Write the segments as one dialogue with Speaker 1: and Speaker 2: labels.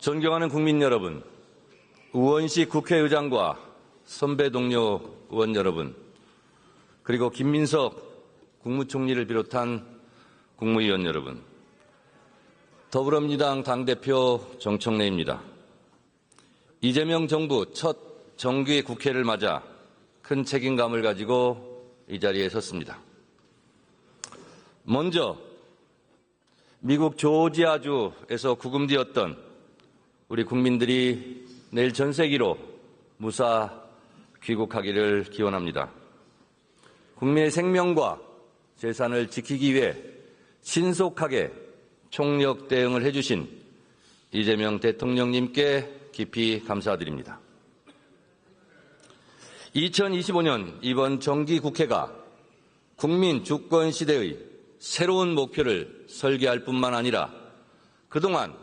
Speaker 1: 존경하는 국민 여러분, 우원식 국회의장과 선배 동료 의원 여러분, 그리고 김민석 국무총리를 비롯한 국무위원 여러분, 더불어민주당 당대표 정청래입니다. 이재명 정부 첫 정기 국회를 맞아 큰 책임감을 가지고 이 자리에 섰습니다. 먼저 미국 조지아주에서 구금되었던 우리 국민들이 내일 전 세기로 무사 귀국하기를 기원합니다. 국민의 생명과 재산을 지키기 위해 신속하게 총력 대응을 해주신 이재명 대통령님께 깊이 감사드립니다. 2025년 이번 정기국회가 국민 주권 시대의 새로운 목표를 설계할 뿐만 아니라 그동안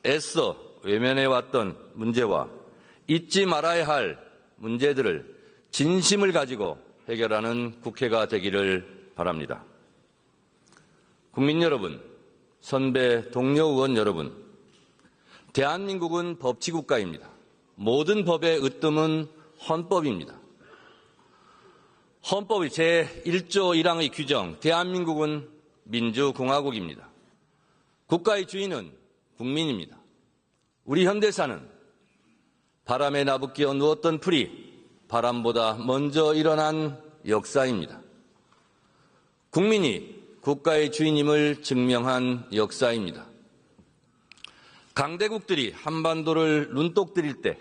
Speaker 1: 애써 외면해왔던 문제와 잊지 말아야 할 문제들을 진심을 가지고 해결하는 국회가 되기를 바랍니다. 국민 여러분, 선배 동료 의원 여러분, 대한민국은 법치국가입니다. 모든 법의 으뜸은 헌법입니다. 헌법의 제1조 1항의 규정, 대한민국은 민주공화국입니다. 국가의 주인은 국민입니다. 우리 현대사는 바람에 나부끼어 누웠던 풀이 바람보다 먼저 일어난 역사입니다. 국민이 국가의 주인임을 증명한 역사입니다. 강대국들이 한반도를 눈독 들일 때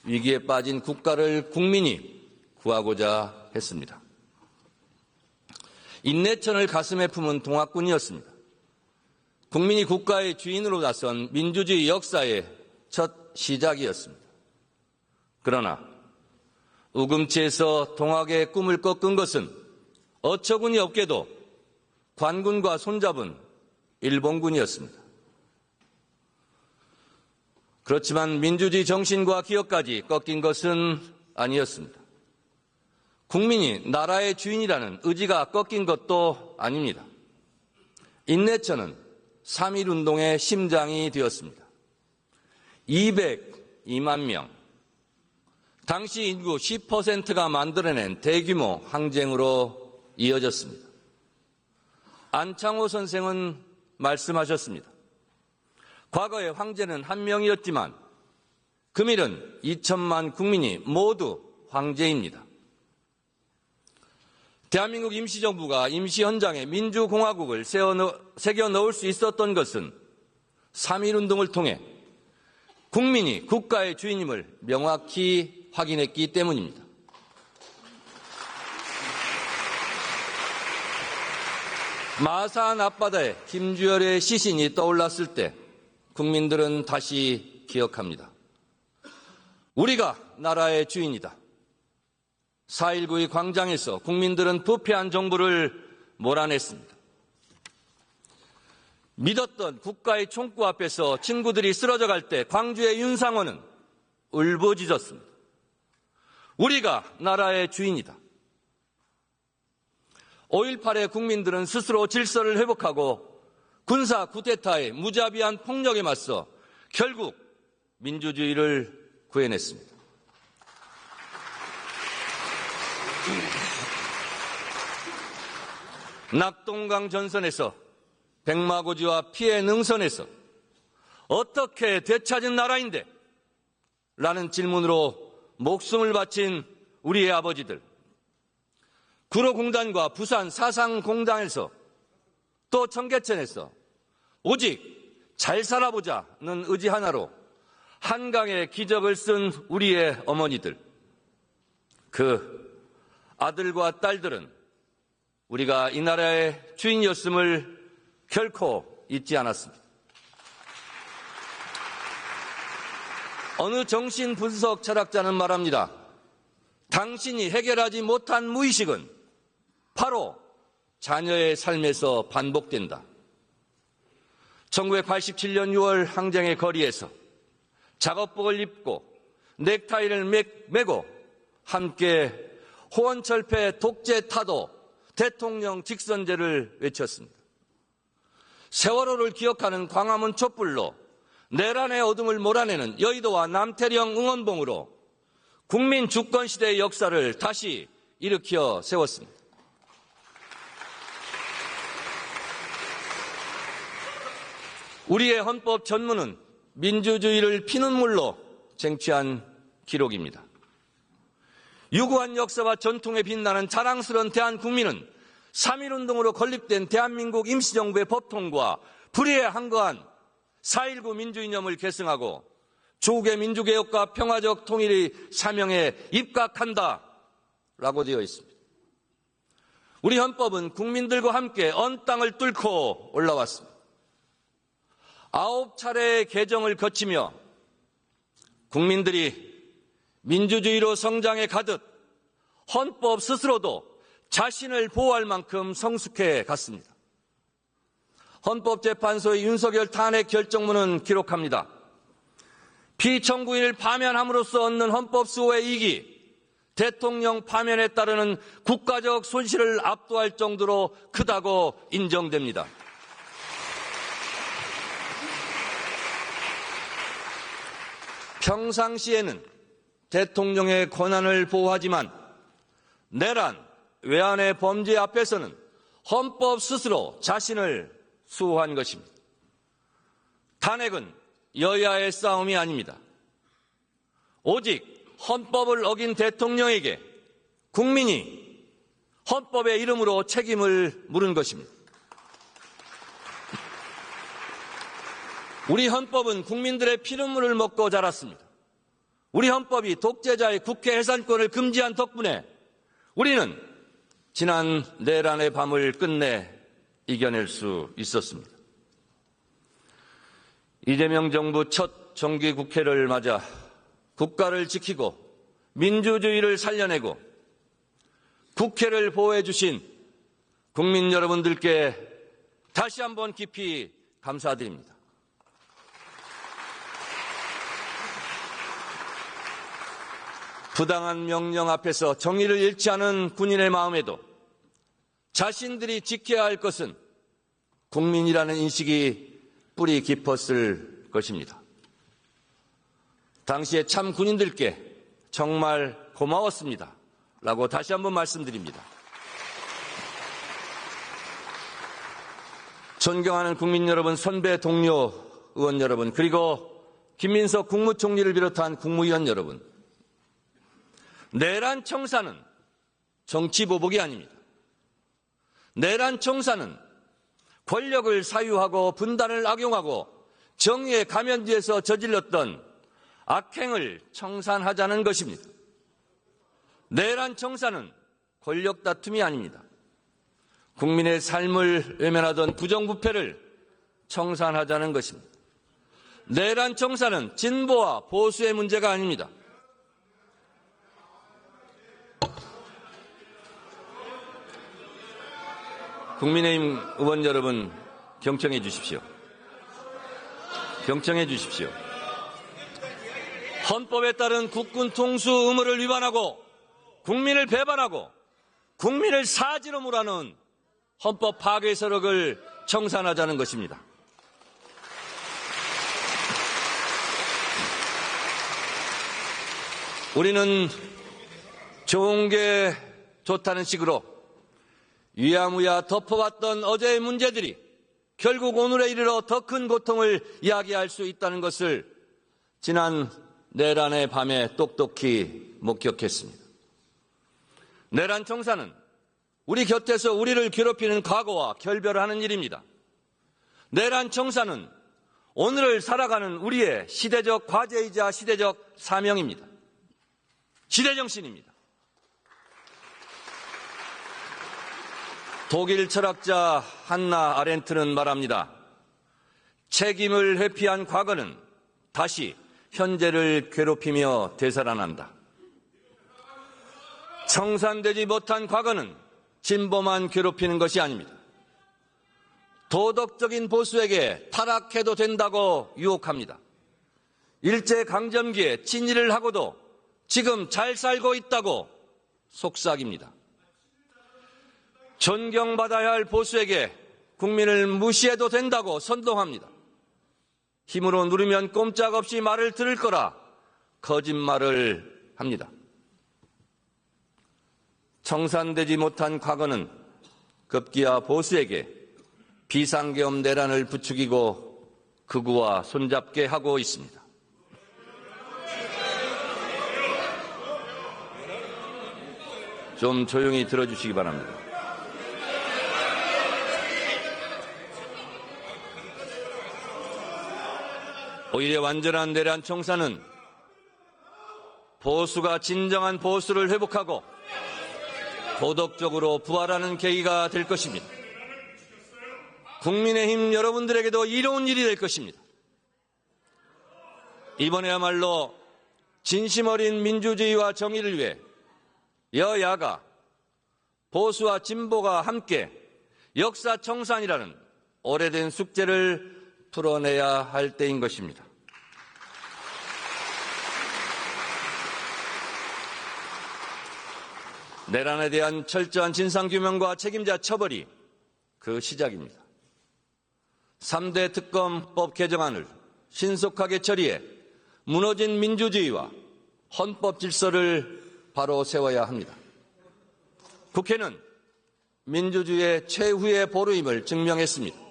Speaker 1: 위기에 빠진 국가를 국민이 구하고자 했습니다. 인내천을 가슴에 품은 동학군이었습니다. 국민이 국가의 주인으로 나선 민주주의 역사의 첫 시작이었습니다. 그러나 우금치에서 동학의 꿈을 꺾은 것은 어처구니 없게도 관군과 손잡은 일본군이었습니다. 그렇지만 민주주의 정신과 기억까지 꺾인 것은 아니었습니다. 국민이 나라의 주인이라는 의지가 꺾인 것도 아닙니다. 인내천은 3.1운동의 심장이 되었습니다. 202만 명, 당시 인구 10%가 만들어낸 대규모 항쟁으로 이어졌습니다. 안창호 선생은 말씀하셨습니다. 과거의 황제는 한 명이었지만 금일은 2천만 국민이 모두 황제입니다. 대한민국 임시정부가 임시헌장에 민주공화국을 새겨 넣을 수 있었던 것은 3.1운동을 통해 국민이 국가의 주인임을 명확히 확인했기 때문입니다. 마산 앞바다에 김주열의 시신이 떠올랐을 때 국민들은 다시 기억합니다. 우리가 나라의 주인이다. 4.19의 광장에서 국민들은 부패한 정부를 몰아냈습니다. 믿었던 국가의 총구 앞에서 친구들이 쓰러져 갈 때 광주의 윤상호는 울부짖었습니다. 우리가 나라의 주인이다. 5.18의 국민들은 스스로 질서를 회복하고 군사 쿠데타의 무자비한 폭력에 맞서 결국 민주주의를 구해냈습니다. 낙동강 전선에서 백마고지와 피해 능선에서 어떻게 되찾은 나라인데? 라는 질문으로 목숨을 바친 우리의 아버지들, 구로공단과 부산 사상공단에서 또 청계천에서 오직 잘 살아보자는 의지 하나로 한강의 기적을 쓴 우리의 어머니들, 그 아들과 딸들은 우리가 이 나라의 주인이었음을 결코 잊지 않았습니다. 어느 정신분석 철학자는 말합니다. 당신이 해결하지 못한 무의식은 바로 자녀의 삶에서 반복된다. 1987년 6월 항쟁의 거리에서 작업복을 입고 넥타이를 매고 함께 호원철폐 독재 타도 대통령 직선제를 외쳤습니다. 세월호를 기억하는 광화문 촛불로 내란의 어둠을 몰아내는 여의도와 남태령 응원봉으로 국민 주권 시대의 역사를 다시 일으켜 세웠습니다. 우리의 헌법 전문은 민주주의를 피눈물로 쟁취한 기록입니다. 유구한 역사와 전통에 빛나는 자랑스러운 대한국민은 3.1운동으로 건립된 대한민국 임시정부의 법통과 불의에 항거한 4.19 민주이념을 계승하고 조국의 민주개혁과 평화적 통일의 사명에 입각한다라고 되어 있습니다. 우리 헌법은 국민들과 함께 언 땅을 뚫고 올라왔습니다. 9차례의 개정을 거치며 국민들이 민주주의로 성장해 가듯 헌법 스스로도 자신을 보호할 만큼 성숙해 갔습니다. 헌법재판소의 윤석열 탄핵 결정문은 기록합니다. 피청구인을 파면함으로써 얻는 헌법 수호의 이익이 대통령 파면에 따르는 국가적 손실을 압도할 정도로 크다고 인정됩니다. 평상시에는 대통령의 권한을 보호하지만 내란, 외환의 범죄 앞에서는 헌법 스스로 자신을 수호한 것입니다. 탄핵은 여야의 싸움이 아닙니다. 오직 헌법을 어긴 대통령에게 국민이 헌법의 이름으로 책임을 물은 것입니다. 우리 헌법은 국민들의 피눈물을 먹고 자랐습니다. 우리 헌법이 독재자의 국회 해산권을 금지한 덕분에 우리는 지난 내란의 밤을 끝내 이겨낼 수 있었습니다. 이재명 정부 첫 정기국회를 맞아 국가를 지키고 민주주의를 살려내고 국회를 보호해 주신 국민 여러분들께 다시 한번 깊이 감사드립니다. 부당한 명령 앞에서 정의를 잃지 않은 군인의 마음에도 자신들이 지켜야 할 것은 국민이라는 인식이 뿌리 깊었을 것입니다. 당시에 참 군인들께 정말 고마웠습니다. 라고 다시 한번 말씀드립니다. 존경하는 국민 여러분, 선배 동료 의원 여러분, 그리고 김민석 국무총리를 비롯한 국무위원 여러분, 내란 청사는 정치보복이 아닙니다. 내란 청사는 권력을 사유하고 분단을 악용하고 정의의 가면 뒤에서 저질렀던 악행을 청산하자는 것입니다. 내란 청사는 권력 다툼이 아닙니다. 국민의 삶을 외면하던 부정부패를 청산하자는 것입니다. 내란 청사는 진보와 보수의 문제가 아닙니다. 국민의힘 의원 여러분, 경청해 주십시오. 경청해 주십시오. 헌법에 따른 국군 통수 의무를 위반하고 국민을 배반하고 국민을 사지로 몰아넣은 헌법 파괴 세력을 청산하자는 것입니다. 우리는 좋은 게 좋다는 식으로 위야무야 덮어왔던 어제의 문제들이 결국 오늘에 이르러 더 큰 고통을 이야기할 수 있다는 것을 지난 내란의 밤에 똑똑히 목격했습니다. 내란 청산은 우리 곁에서 우리를 괴롭히는 과거와 결별하는 일입니다. 내란 청산은 오늘을 살아가는 우리의 시대적 과제이자 시대적 사명입니다. 시대정신입니다. 독일 철학자 한나 아렌트는 말합니다. 책임을 회피한 과거는 다시 현재를 괴롭히며 되살아난다. 청산되지 못한 과거는 진보만 괴롭히는 것이 아닙니다. 도덕적인 보수에게 타락해도 된다고 유혹합니다. 일제강점기에 친일을 하고도 지금 잘 살고 있다고 속삭입니다. 존경받아야 할 보수에게 국민을 무시해도 된다고 선동합니다. 힘으로 누르면 꼼짝없이 말을 들을 거라 거짓말을 합니다. 청산되지 못한 과거는 급기야 보수에게 비상계엄 내란을 부추기고 극우와 손잡게 하고 있습니다. 좀 조용히 들어주시기 바랍니다. 오히려 완전한 내란 청산은 보수가 진정한 보수를 회복하고 도덕적으로 부활하는 계기가 될 것입니다. 국민의힘 여러분들에게도 이로운 일이 될 것입니다. 이번에야말로 진심 어린 민주주의와 정의를 위해 여야가 보수와 진보가 함께 역사 청산이라는 오래된 숙제를 풀어내야 할 때인 것입니다. 내란에 대한 철저한 진상규명과 책임자 처벌이 그 시작입니다. 3대 특검법 개정안을 신속하게 처리해 무너진 민주주의와 헌법 질서를 바로 세워야 합니다. 국회는 민주주의의 최후의 보루임을 증명했습니다.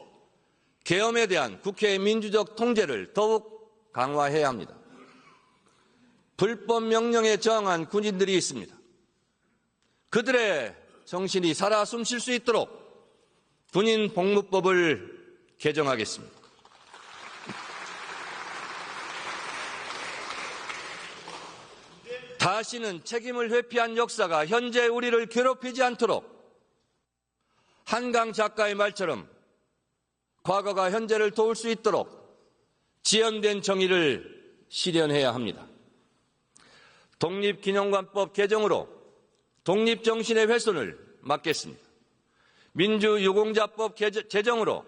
Speaker 1: 계엄에 대한 국회의 민주적 통제를 더욱 강화해야 합니다. 불법 명령에 저항한 군인들이 있습니다. 그들의 정신이 살아 숨쉴 수 있도록 군인 복무법을 개정하겠습니다. 다시는 책임을 회피한 역사가 현재 우리를 괴롭히지 않도록 한강 작가의 말처럼 과거가 현재를 도울 수 있도록 지연된 정의를 실현해야 합니다. 독립기념관법 개정으로 독립정신의 훼손을 막겠습니다. 민주유공자법 제정으로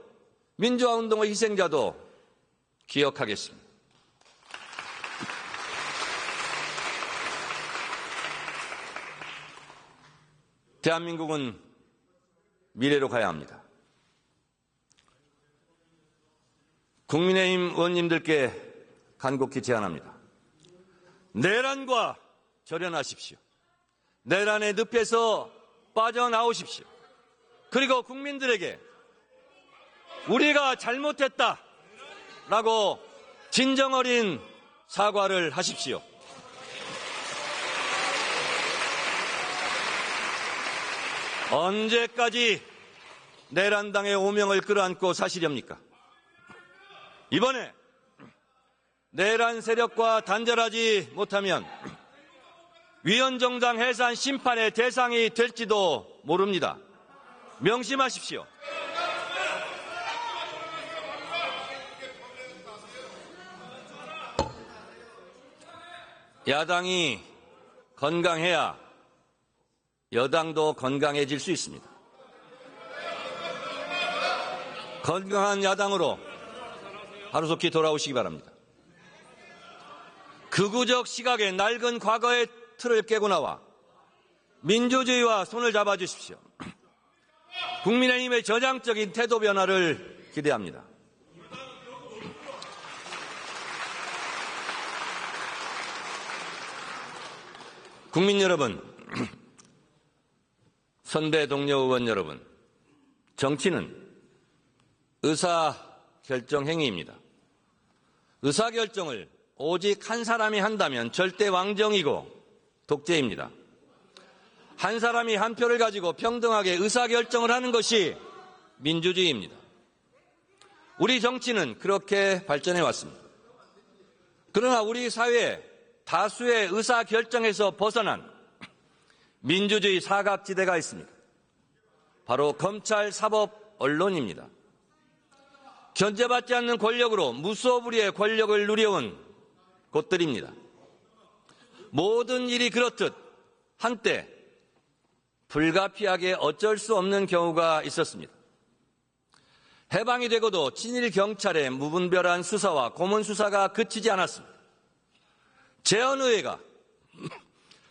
Speaker 1: 민주화운동의 희생자도 기억하겠습니다. 대한민국은 미래로 가야 합니다. 국민의힘 의원님들께 간곡히 제안합니다. 내란과 절연하십시오. 내란의 늪에서 빠져나오십시오. 그리고 국민들에게 우리가 잘못했다라고 진정 어린 사과를 하십시오. 언제까지 내란당의 오명을 끌어안고 사시렵니까? 이번에 내란 세력과 단절하지 못하면 위헌정당 해산 심판의 대상이 될지도 모릅니다. 명심하십시오. 야당이 건강해야 여당도 건강해질 수 있습니다. 건강한 야당으로 하루속히 돌아오시기 바랍니다. 극우적 시각의 낡은 과거의 틀을 깨고 나와 민주주의와 손을 잡아주십시오. 국민의힘의 저장적인 태도 변화를 기대합니다. 국민 여러분, 선배 동료 의원 여러분, 정치는 의사결정 행위입니다. 의사결정을 오직 한 사람이 한다면 절대 왕정이고 독재입니다. 한 사람이 한 표를 가지고 평등하게 의사결정을 하는 것이 민주주의입니다. 우리 정치는 그렇게 발전해 왔습니다. 그러나 우리 사회에 다수의 의사결정에서 벗어난 민주주의 사각지대가 있습니다. 바로 검찰, 사법, 언론입니다. 견제받지 않는 권력으로 무소불위의 권력을 누려온 곳들입니다. 모든 일이 그렇듯 한때 불가피하게 어쩔 수 없는 경우가 있었습니다. 해방이 되고도 친일 경찰의 무분별한 수사와 고문 수사가 그치지 않았습니다. 재헌의회가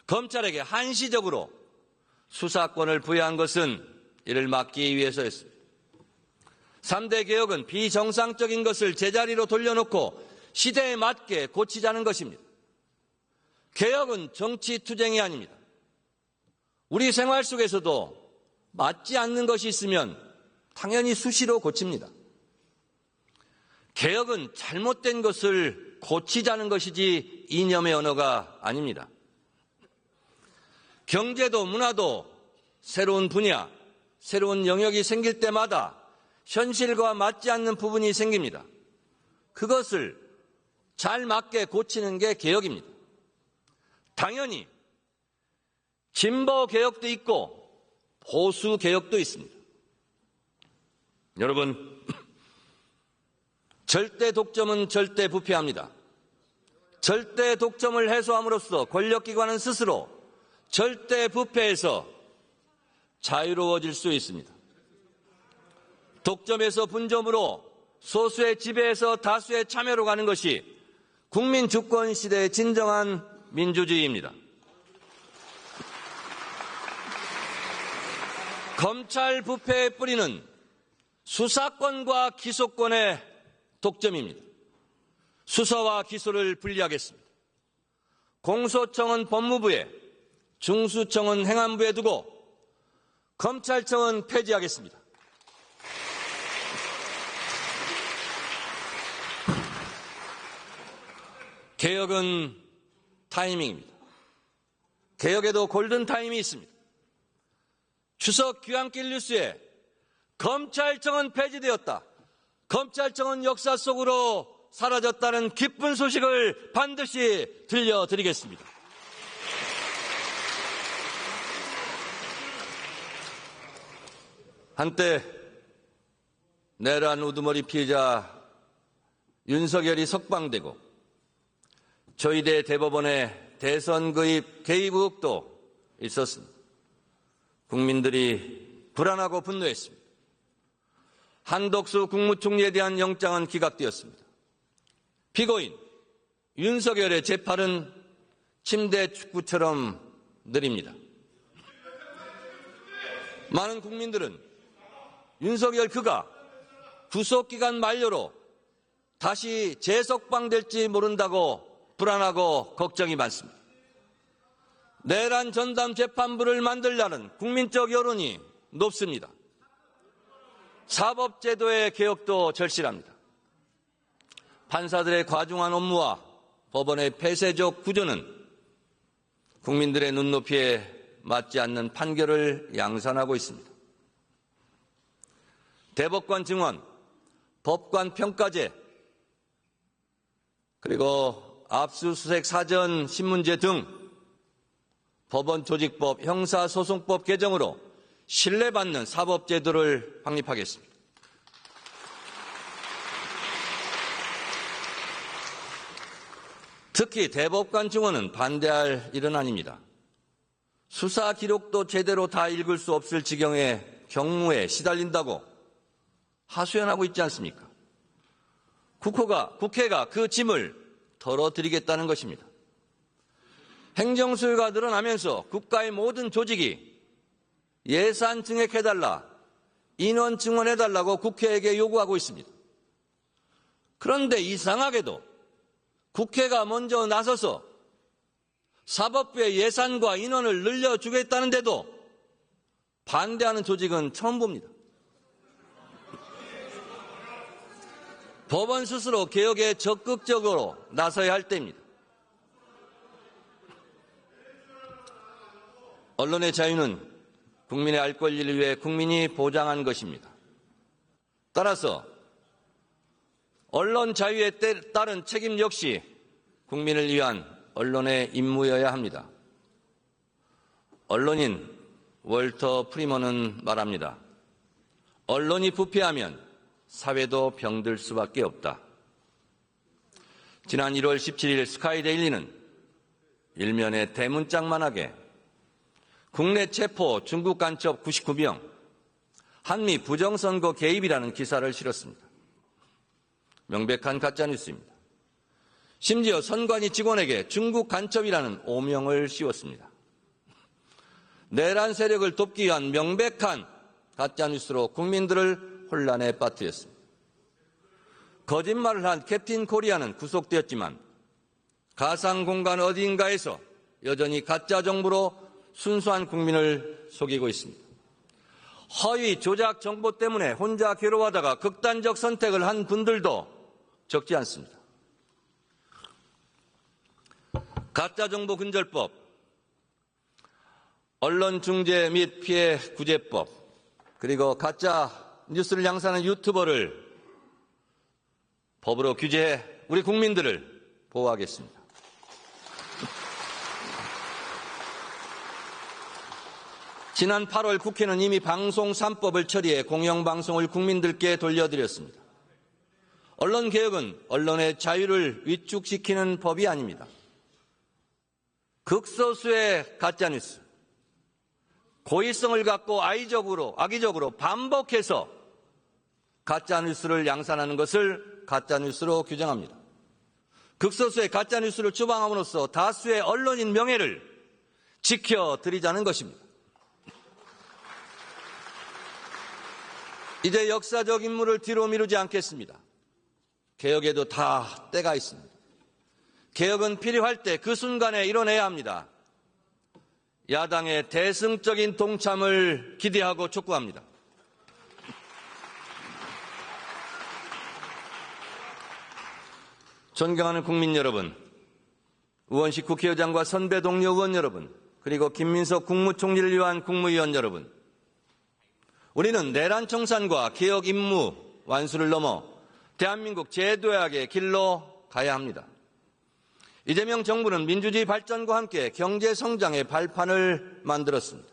Speaker 1: 검찰에게 한시적으로 수사권을 부여한 것은 이를 막기 위해서였습니다. 3대 개혁은 비정상적인 것을 제자리로 돌려놓고 시대에 맞게 고치자는 것입니다. 개혁은 정치투쟁이 아닙니다. 우리 생활 속에서도 맞지 않는 것이 있으면 당연히 수시로 고칩니다. 개혁은 잘못된 것을 고치자는 것이지 이념의 언어가 아닙니다. 경제도 문화도 새로운 분야, 새로운 영역이 생길 때마다 현실과 맞지 않는 부분이 생깁니다. 그것을 잘 맞게 고치는 게 개혁입니다. 당연히 진보 개혁도 있고 보수 개혁도 있습니다. 여러분, 절대 독점은 절대 부패합니다. 절대 독점을 해소함으로써 권력기관은 스스로 절대 부패에서 자유로워질 수 있습니다. 독점에서 분점으로 소수의 지배에서 다수의 참여로 가는 것이 국민 주권 시대의 진정한 민주주의입니다. 검찰 부패의 뿌리는 수사권과 기소권의 독점입니다. 수사와 기소를 분리하겠습니다. 공소청은 법무부에, 중수청은 행안부에 두고 검찰청은 폐지하겠습니다. 개혁은 타이밍입니다. 개혁에도 골든타임이 있습니다. 추석 귀향길 뉴스에 검찰청은 폐지되었다, 검찰청은 역사 속으로 사라졌다는 기쁜 소식을 반드시 들려드리겠습니다. 한때 내란 우두머리 피해자 윤석열이 석방되고 저희대 대법원에 대선 개입 의혹도 있었습니다. 국민들이 불안하고 분노했습니다. 한덕수 국무총리에 대한 영장은 기각되었습니다. 피고인 윤석열의 재판은 침대 축구처럼 느립니다. 많은 국민들은 윤석열 그가 구속기간 만료로 다시 재석방될지 모른다고 불안하고 걱정이 많습니다. 내란 전담 재판부를 만들려는 국민적 여론이 높습니다. 사법제도의 개혁도 절실합니다. 판사들의 과중한 업무와 법원의 폐쇄적 구조는 국민들의 눈높이에 맞지 않는 판결을 양산하고 있습니다. 대법관 증언, 법관 평가제, 그리고 압수수색 사전 신문제 등 법원 조직법, 형사소송법 개정으로 신뢰받는 사법제도를 확립하겠습니다. 특히 대법관 증언은 반대할 일은 아닙니다. 수사 기록도 제대로 다 읽을 수 없을 지경의 경무에 시달린다고 하소연하고 있지 않습니까? 국회가 그 짐을 덜어드리겠다는 것입니다. 행정수요가 늘어나면서 국가의 모든 조직이 예산 증액해달라, 인원 증원해달라고 국회에게 요구하고 있습니다. 그런데 이상하게도 국회가 먼저 나서서 사법부의 예산과 인원을 늘려주겠다는데도 반대하는 조직은 처음 봅니다. 법원 스스로 개혁에 적극적으로 나서야 할 때입니다. 언론의 자유는 국민의 알 권리를 위해 국민이 보장한 것입니다. 따라서 언론 자유에 따른 책임 역시 국민을 위한 언론의 임무여야 합니다. 언론인 월터 프리먼은 말합니다. 언론이 부패하면 사회도 병들 수밖에 없다. 지난 1월 17일 스카이데일리는 일면에 대문짝만하게 국내 체포 중국 간첩 99명, 한미 부정선거 개입이라는 기사를 실었습니다. 명백한 가짜뉴스입니다. 심지어 선관위 직원에게 중국 간첩이라는 오명을 씌웠습니다. 내란 세력을 돕기 위한 명백한 가짜뉴스로 국민들을 혼란에 빠뜨렸습니다. 거짓말을 한 캡틴 코리아는 구속되었지만 가상 공간 어디인가에서 여전히 가짜 정보로 순수한 국민을 속이고 있습니다. 허위 조작 정보 때문에 혼자 괴로워하다가 극단적 선택을 한 분들도 적지 않습니다. 가짜정보 근절법, 언론중재 및 피해 구제법, 그리고 가짜 뉴스를 양산하는 유튜버를 법으로 규제해 우리 국민들을 보호하겠습니다. 지난 8월 국회는 이미 방송 3법을 처리해 공영방송을 국민들께 돌려드렸습니다. 언론개혁은 언론의 자유를 위축시키는 법이 아닙니다. 극소수의 가짜뉴스, 고의성을 갖고 악의적으로 반복해서 가짜뉴스를 양산하는 것을 가짜뉴스로 규정합니다. 극소수의 가짜뉴스를 추방함으로써 다수의 언론인 명예를 지켜드리자는 것입니다. 이제 역사적 임무를 뒤로 미루지 않겠습니다. 개혁에도 다 때가 있습니다. 개혁은 필요할 때 그 순간에 이뤄내야 합니다. 야당의 대승적인 동참을 기대하고 촉구합니다. 존경하는 국민 여러분, 우원식 국회의장과 선배 동료 의원 여러분, 그리고 김민석 국무총리를 위한 국무위원 여러분, 우리는 내란 청산과 개혁 임무 완수를 넘어 대한민국 제도약의 길로 가야 합니다. 이재명 정부는 민주주의 발전과 함께 경제 성장의 발판을 만들었습니다.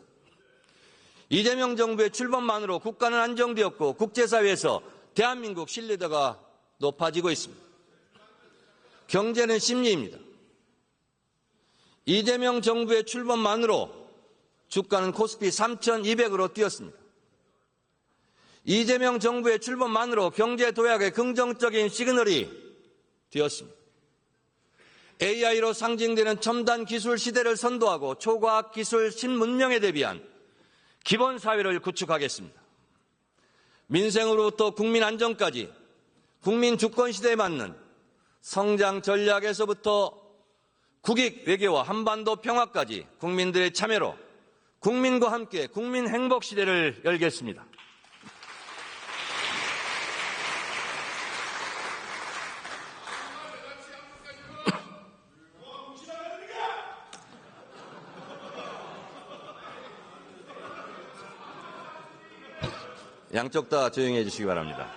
Speaker 1: 이재명 정부의 출범만으로 국가는 안정되었고 국제사회에서 대한민국 신뢰도가 높아지고 있습니다. 경제는 심리입니다. 이재명 정부의 출범만으로 주가는 코스피 3,200으로 뛰었습니다. 이재명 정부의 출범만으로 경제 도약의 긍정적인 시그널이 되었습니다. AI로 상징되는 첨단 기술 시대를 선도하고 초과학 기술 신문명에 대비한 기본 사회를 구축하겠습니다. 민생으로부터 국민 안정까지 국민 주권 시대에 맞는 성장 전략에서부터 국익 외교와 한반도 평화까지 국민들의 참여로 국민과 함께 국민 행복 시대를 열겠습니다. 양쪽 다 조용히 해주시기 바랍니다.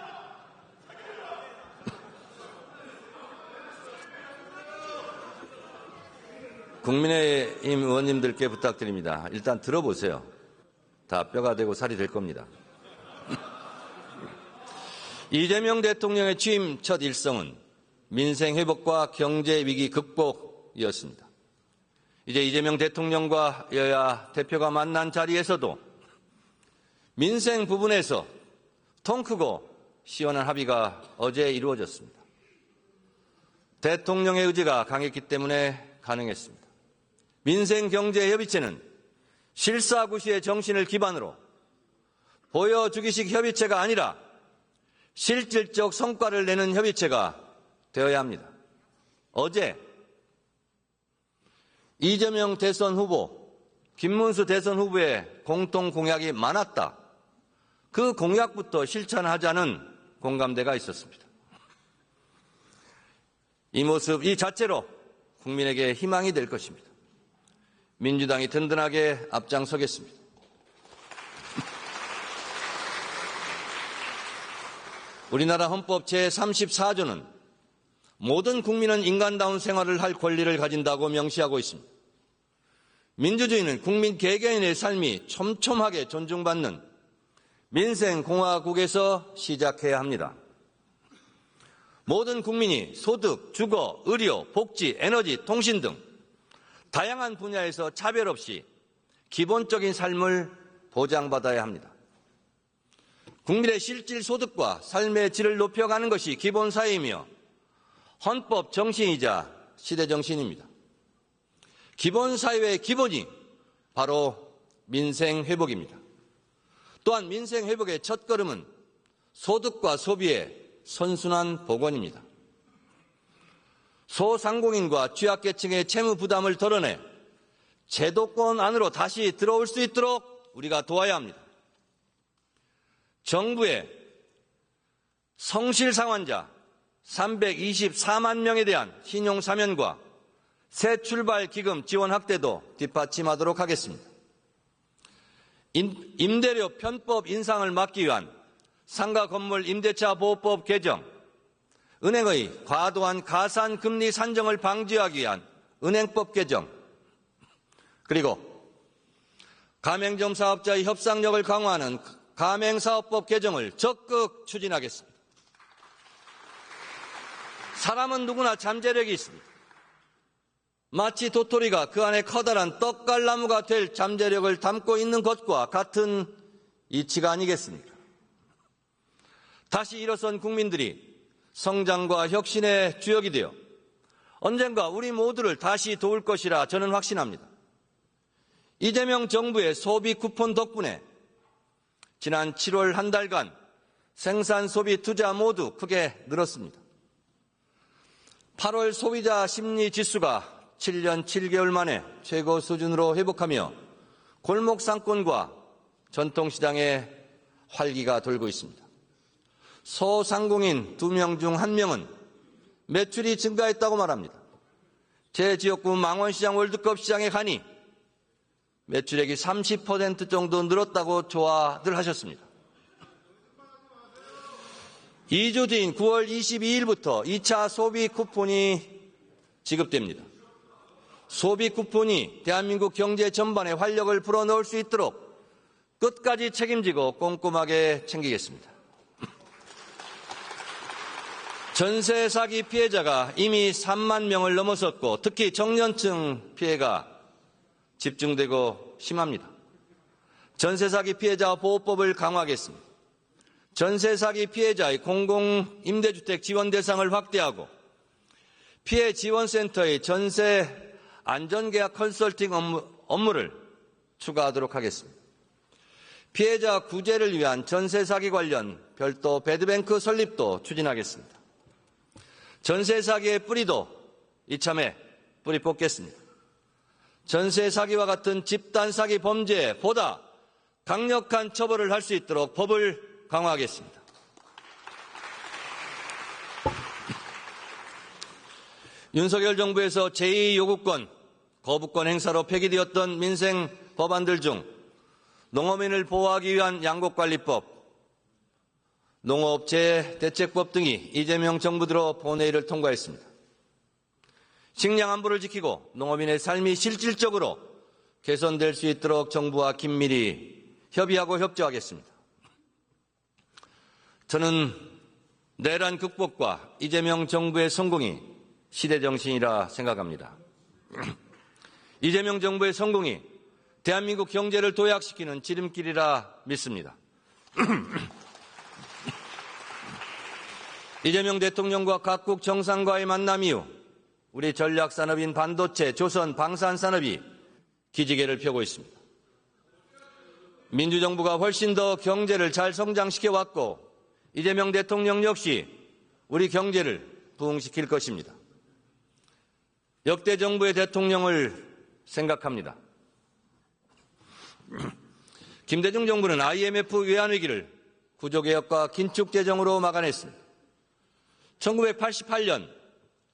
Speaker 1: 국민의힘 의원님들께 부탁드립니다. 일단 들어보세요. 다 뼈가 되고 살이 될 겁니다. 이재명 대통령의 취임 첫 일성은 민생 회복과 경제 위기 극복이었습니다. 이제 이재명 대통령과 여야 대표가 만난 자리에서도 민생 부분에서 통 크고 시원한 합의가 어제 이루어졌습니다. 대통령의 의지가 강했기 때문에 가능했습니다. 민생경제협의체는 실사구시의 정신을 기반으로 보여주기식 협의체가 아니라 실질적 성과를 내는 협의체가 되어야 합니다. 어제 이재명 대선 후보, 김문수 대선 후보의 공통 공약이 많았다. 그 공약부터 실천하자는 공감대가 있었습니다. 이 모습 이 자체로 국민에게 희망이 될 것입니다. 민주당이 든든하게 앞장서겠습니다. 우리나라 헌법 제34조는 모든 국민은 인간다운 생활을 할 권리를 가진다고 명시하고 있습니다. 민주주의는 국민 개개인의 삶이 촘촘하게 존중받는 민생공화국에서 시작해야 합니다. 모든 국민이 소득, 주거, 의료, 복지, 에너지, 통신 등 다양한 분야에서 차별 없이 기본적인 삶을 보장받아야 합니다. 국민의 실질 소득과 삶의 질을 높여가는 것이 기본 사회이며 헌법 정신이자 시대 정신입니다. 기본 사회의 기본이 바로 민생 회복입니다. 또한 민생 회복의 첫걸음은 소득과 소비의 선순환 복원입니다. 소상공인과 취약계층의 채무 부담을 덜어내 제도권 안으로 다시 들어올 수 있도록 우리가 도와야 합니다. 정부의 성실상환자 324만 명에 대한 신용사면과 새출발기금 지원 확대도 뒷받침하도록 하겠습니다. 임대료 편법 인상을 막기 위한 상가건물 임대차 보호법 개정, 은행의 과도한 가산금리 산정을 방지하기 위한 은행법 개정, 그리고 가맹점 사업자의 협상력을 강화하는 가맹사업법 개정을 적극 추진하겠습니다. 사람은 누구나 잠재력이 있습니다. 마치 도토리가 그 안에 커다란 떡갈나무가 될 잠재력을 담고 있는 것과 같은 이치가 아니겠습니까? 다시 일어선 국민들이 성장과 혁신의 주역이 되어 언젠가 우리 모두를 다시 도울 것이라 저는 확신합니다. 이재명 정부의 소비 쿠폰 덕분에 지난 7월 한 달간 생산, 소비, 투자 모두 크게 늘었습니다. 8월 소비자 심리 지수가 7년 7개월 만에 최고 수준으로 회복하며 골목 상권과 전통시장에 활기가 돌고 있습니다. 소상공인 2명 중 1명은 매출이 증가했다고 말합니다. 제 지역구 망원시장 월드컵 시장에 가니 매출액이 30% 정도 늘었다고 좋아들 하셨습니다. 2주 뒤인 9월 22일부터 2차 소비 쿠폰이 지급됩니다. 소비 쿠폰이 대한민국 경제 전반에 활력을 불어넣을 수 있도록 끝까지 책임지고 꼼꼼하게 챙기겠습니다. 전세 사기 피해자가 이미 3만 명을 넘어섰고 특히 청년층 피해가 집중되고 심합니다. 전세 사기 피해자 보호법을 강화하겠습니다. 전세 사기 피해자의 공공임대주택 지원 대상을 확대하고 피해 지원센터의 전세 안전계약 컨설팅 업무를 추가하도록 하겠습니다. 피해자 구제를 위한 전세 사기 관련 별도 배드뱅크 설립도 추진하겠습니다. 전세 사기의 뿌리도 이참에 뿌리 뽑겠습니다. 전세 사기와 같은 집단 사기 범죄에 보다 강력한 처벌을 할 수 있도록 법을 강화하겠습니다. 윤석열 정부에서 제2요구권, 거부권 행사로 폐기되었던 민생 법안들 중 농어민을 보호하기 위한 양곡관리법, 농업재해대책법 등이 이재명 정부 들어 본회의를 통과했습니다. 식량 안보를 지키고 농어민의 삶이 실질적으로 개선될 수 있도록 정부와 긴밀히 협의하고 협조하겠습니다. 저는 내란 극복과 이재명 정부의 성공이 시대정신이라 생각합니다. 이재명 정부의 성공이 대한민국 경제를 도약시키는 지름길이라 믿습니다. 이재명 대통령과 각국 정상과의 만남 이후 우리 전략산업인 반도체, 조선, 방산산업이 기지개를 펴고 있습니다. 민주정부가 훨씬 더 경제를 잘 성장시켜왔고 이재명 대통령 역시 우리 경제를 부흥시킬 것입니다. 역대 정부의 대통령을 생각합니다. 김대중 정부는 IMF 외환위기를 구조개혁과 긴축재정으로 막아냈습니다. 1988년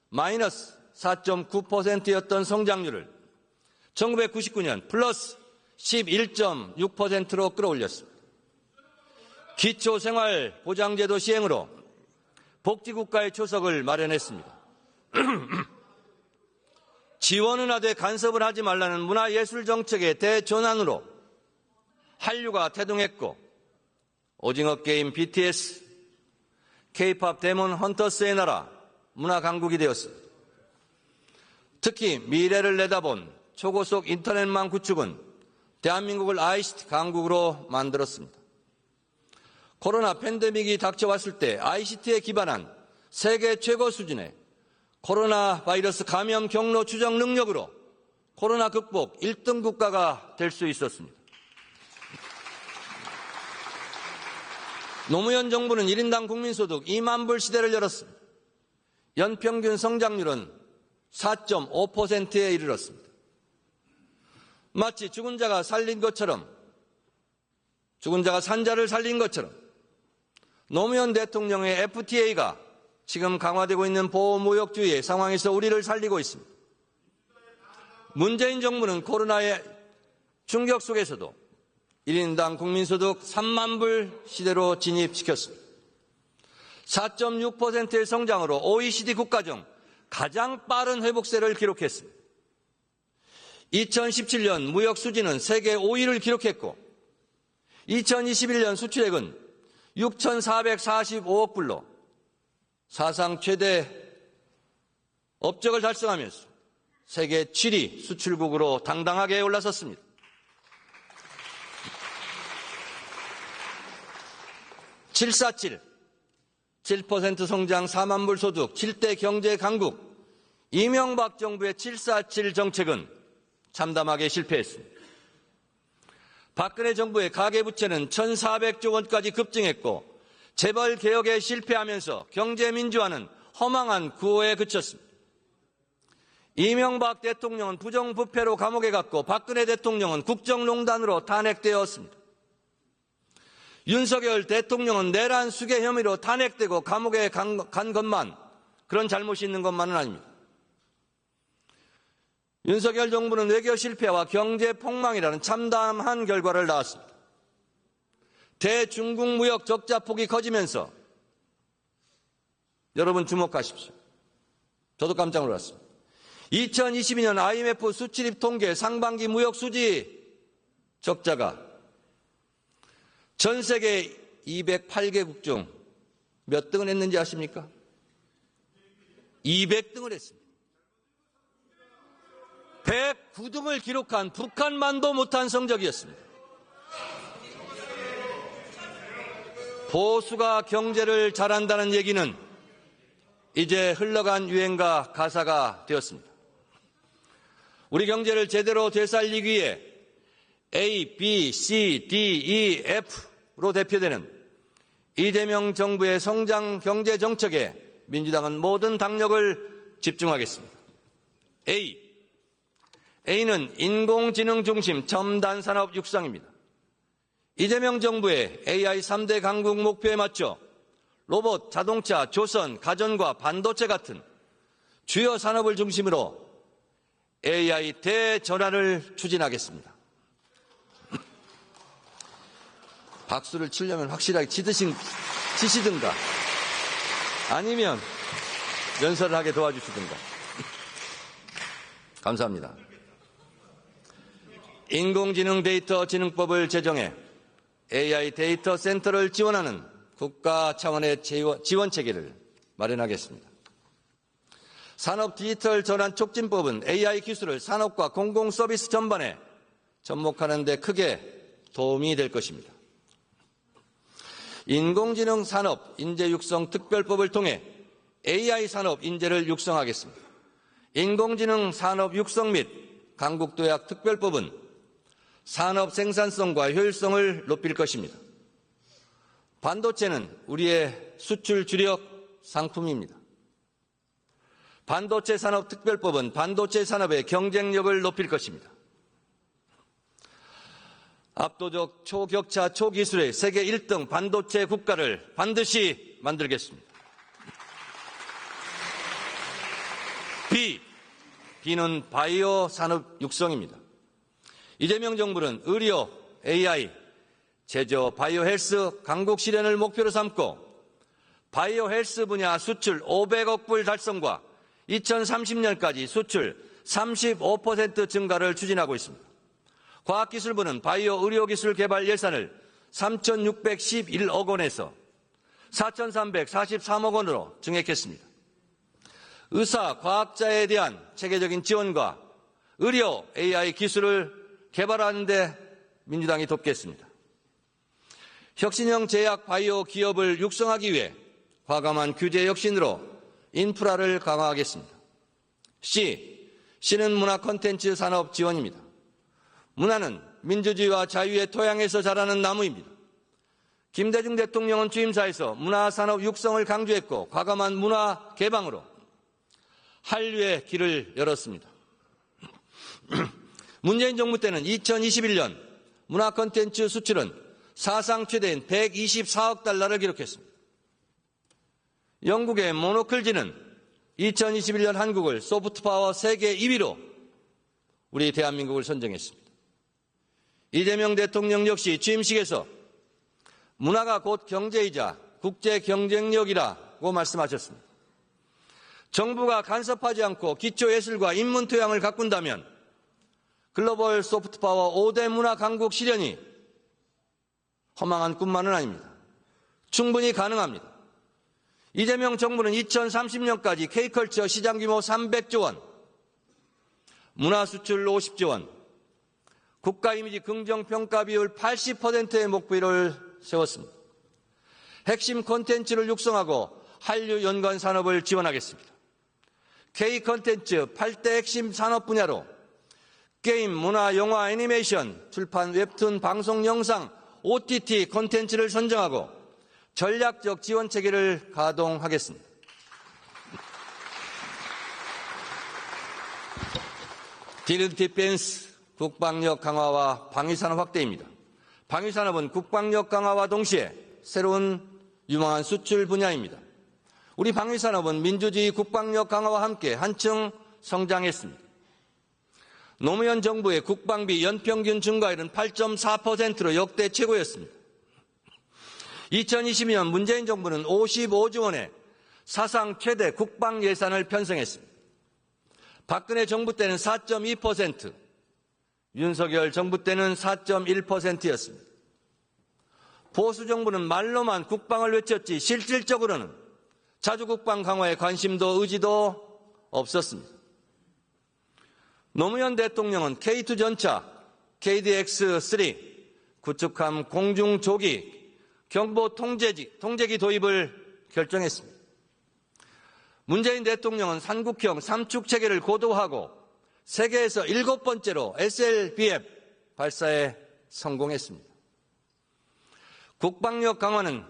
Speaker 1: 마이너스 4.9%였던 성장률을 1999년 플러스 11.6%로 끌어올렸습니다. 기초생활보장제도 시행으로 복지국가의 초석을 마련했습니다. 지원은 하되 간섭을 하지 말라는 문화예술정책의 대전환으로 한류가 태동했고 오징어 게임 BTS, K-팝 데몬 헌터스의 나라 문화강국이 되었습니다. 특히 미래를 내다본 초고속 인터넷망 구축은 대한민국을 ICT 강국으로 만들었습니다. 코로나 팬데믹이 닥쳐왔을 때 ICT에 기반한 세계 최고 수준의 코로나 바이러스 감염 경로 추적 능력으로 코로나 극복 1등 국가가 될 수 있었습니다. 노무현 정부는 1인당 국민소득 2만 불 시대를 열었습니다. 연평균 성장률은 4.5%에 이르렀습니다. 마치 죽은 자가 살린 것처럼, 죽은 자가 산자를 살린 것처럼 노무현 대통령의 FTA가 지금 강화되고 있는 보호무역주의의 상황에서 우리를 살리고 있습니다. 문재인 정부는 코로나의 충격 속에서도 1인당 국민소득 3만 불 시대로 진입시켰습니다. 4.6%의 성장으로 OECD 국가 중 가장 빠른 회복세를 기록했습니다. 2017년 무역 수지는 세계 5위를 기록했고 2021년 수출액은 6,445억 불로 사상 최대 업적을 달성하면서 세계 7위 수출국으로 당당하게 올라섰습니다. 7% 성장 4만 불 소득, 7대 경제 강국, 이명박 정부의 747 정책은 참담하게 실패했습니다. 박근혜 정부의 가계부채는 1,400조 원까지 급증했고 재벌 개혁에 실패하면서 경제 민주화는 허망한 구호에 그쳤습니다. 이명박 대통령은 부정부패로 감옥에 갔고 박근혜 대통령은 국정농단으로 탄핵되었습니다. 윤석열 대통령은 내란 수괴 혐의로 탄핵되고 감옥에 간 것만, 그런 잘못이 있는 것만은 아닙니다. 윤석열 정부는 외교 실패와 경제 폭망이라는 참담한 결과를 낳았습니다. 대중국 무역 적자 폭이 커지면서 여러분 주목하십시오. 저도 깜짝 놀랐습니다. 2022년 IMF 수출입 통계 상반기 무역 수지 적자가 전 세계 208개국 중 몇 등을 했는지 아십니까? 200등을 했습니다. 109등을 기록한 북한만도 못한 성적이었습니다. 보수가 경제를 잘한다는 얘기는 이제 흘러간 유행가 가사가 되었습니다. 우리 경제를 제대로 되살리기 위해 A, B, C, D, E, F로 대표되는 이재명 정부의 성장 경제 정책에 민주당은 모든 당력을 집중하겠습니다. A는 인공지능 중심 첨단 산업 육성입니다. 이재명 정부의 AI 3대 강국 목표에 맞춰 로봇, 자동차, 조선, 가전과 반도체 같은 주요 산업을 중심으로 AI 대전환을 추진하겠습니다. 박수를 치려면 확실하게 치시든가 아니면 연설을 하게 도와주시든가. 감사합니다. 인공지능 데이터 진흥법을 제정해 AI 데이터 센터를 지원하는 국가 차원의 지원 체계를 마련하겠습니다. 산업 디지털 전환 촉진법은 AI 기술을 산업과 공공 서비스 전반에 접목하는 데 크게 도움이 될 것입니다. 인공지능 산업 인재 육성 특별법을 통해 AI 산업 인재를 육성하겠습니다. 인공지능 산업 육성 및 강국도약 특별법은 산업 생산성과 효율성을 높일 것입니다. 반도체는 우리의 수출 주력 상품입니다. 반도체 산업 특별법은 반도체 산업의 경쟁력을 높일 것입니다. 압도적 초격차 초기술의 세계 1등 반도체 국가를 반드시 만들겠습니다. B는 바이오 산업 육성입니다. 이재명 정부는 의료, AI, 제조, 바이오 헬스 강국 실현을 목표로 삼고 바이오 헬스 분야 수출 500억 불 달성과 2030년까지 수출 35% 증가를 추진하고 있습니다. 과학기술부는 바이오 의료기술 개발 예산을 3,611억 원에서 4,343억 원으로 증액했습니다. 의사, 과학자에 대한 체계적인 지원과 의료, AI 기술을 개발하는 데 민주당이 돕겠습니다. 혁신형 제약 바이오 기업을 육성하기 위해 과감한 규제 혁신으로 인프라를 강화하겠습니다. C는 문화 콘텐츠 산업 지원입니다. 문화는 민주주의와 자유의 토양에서 자라는 나무입니다. 김대중 대통령은 취임사에서 문화산업 육성을 강조했고 과감한 문화 개방으로 한류의 길을 열었습니다. 문재인 정부 때는 2021년 문화 콘텐츠 수출은 사상 최대인 124억 달러를 기록했습니다. 영국의 모노클지는 2021년 한국을 소프트파워 세계 2위로 우리 대한민국을 선정했습니다. 이재명 대통령 역시 취임식에서 문화가 곧 경제이자 국제 경쟁력이라고 말씀하셨습니다. 정부가 간섭하지 않고 기초예술과 인문토양을 가꾼다면 글로벌 소프트파워 5대 문화 강국 실현이 허망한 꿈만은 아닙니다. 충분히 가능합니다. 이재명 정부는 2030년까지 K컬처 시장 규모 300조 원, 문화 수출 50조 원, 국가 이미지 긍정평가 비율 80%의 목표를 세웠습니다. 핵심 콘텐츠를 육성하고 한류 연관 산업을 지원하겠습니다. K 콘텐츠 8대 핵심 산업 분야로 게임, 문화, 영화, 애니메이션, 출판, 웹툰, 방송, 영상, OTT 콘텐츠를 선정하고 전략적 지원 체계를 가동하겠습니다. 디펜스 국방력 강화와 방위산업 확대입니다. 방위산업은 국방력 강화와 동시에 새로운 유망한 수출 분야입니다. 우리 방위산업은 민주주의 국방력 강화와 함께 한층 성장했습니다. 노무현 정부의 국방비 연평균 증가율은 8.4%로 역대 최고였습니다. 2022년 문재인 정부는 55조 원의 사상 최대 국방 예산을 편성했습니다. 박근혜 정부 때는 4.2%, 윤석열 정부 때는 4.1%였습니다. 보수 정부는 말로만 국방을 외쳤지 실질적으로는 자주국방 강화에 관심도 의지도 없었습니다. 노무현 대통령은 K2 전차, KDX-3, 구축함 공중조기, 경보 통제기 도입을 결정했습니다. 문재인 대통령은 삼국형 삼축체계를 고도화하고 세계에서 7번째로 SLBM 발사에 성공했습니다. 국방력 강화는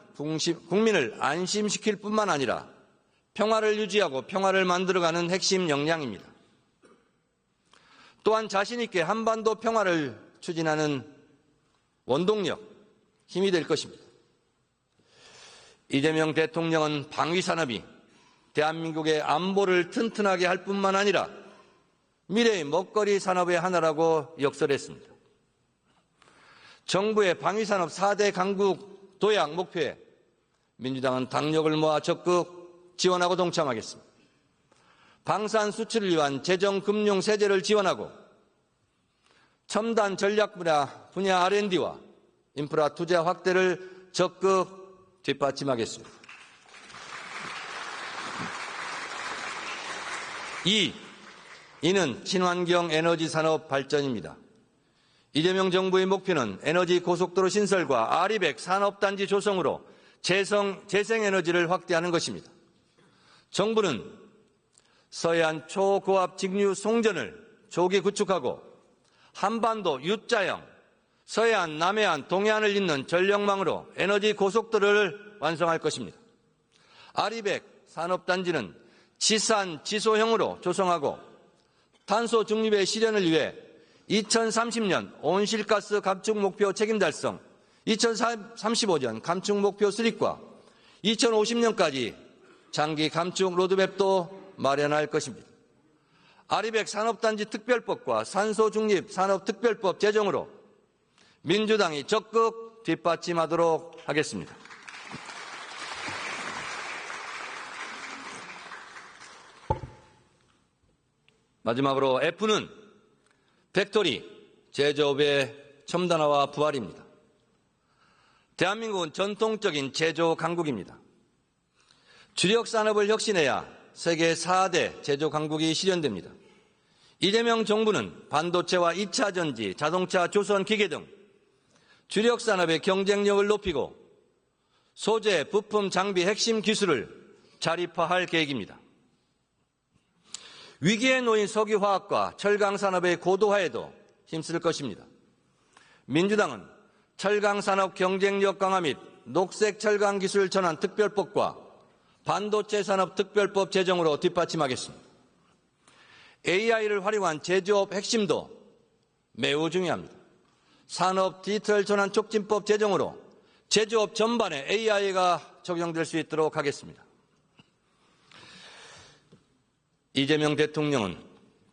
Speaker 1: 국민을 안심시킬 뿐만 아니라 평화를 유지하고 평화를 만들어가는 핵심 역량입니다. 또한 자신 있게 한반도 평화를 추진하는 원동력, 힘이 될 것입니다. 이재명 대통령은 방위산업이 대한민국의 안보를 튼튼하게 할 뿐만 아니라 미래의 먹거리 산업의 하나라고 역설했습니다. 정부의 방위산업 4대 강국 도약 목표에 민주당은 당력을 모아 적극 지원하고 동참하겠습니다. 방산 수출을 위한 재정 금융 세제를 지원하고 첨단 전략 분야 R&D와 인프라 투자 확대를 적극 뒷받침하겠습니다. 이는 친환경 에너지 산업 발전입니다. 이재명 정부의 목표는 에너지 고속도로 신설과 아리백 산업단지 조성으로 재생에너지를 확대하는 것입니다. 정부는 서해안 초고압 직류 송전을 조기 구축하고 한반도 U자형, 서해안, 남해안, 동해안을 잇는 전력망으로 에너지 고속도로를 완성할 것입니다. 아리백 산업단지는 지산, 지소형으로 조성하고 탄소 중립의 실현을 위해 2030년 온실가스 감축 목표 책임 달성, 2035년 감축 목표 수립과 2050년까지 장기 감축 로드맵도 마련할 것입니다. 아리백 산업단지 특별법과 산소 중립 산업특별법 제정으로 민주당이 적극 뒷받침하도록 하겠습니다. 마지막으로 F는 팩토리, 제조업의 첨단화와 부활입니다. 대한민국은 전통적인 제조 강국입니다. 주력 산업을 혁신해야 세계 4대 제조 강국이 실현됩니다. 이재명 정부는 반도체와 2차 전지, 자동차, 조선, 기계 등 주력 산업의 경쟁력을 높이고 소재, 부품, 장비, 핵심 기술을 자립화할 계획입니다. 위기에 놓인 석유화학과 철강산업의 고도화에도 힘쓸 것입니다. 민주당은 철강산업 경쟁력 강화 및 녹색 철강 기술 전환 특별법과 반도체 산업 특별법 제정으로 뒷받침하겠습니다. AI를 활용한 제조업 핵심도 매우 중요합니다. 산업 디지털 전환 촉진법 제정으로 제조업 전반에 AI가 적용될 수 있도록 하겠습니다. 이재명 대통령은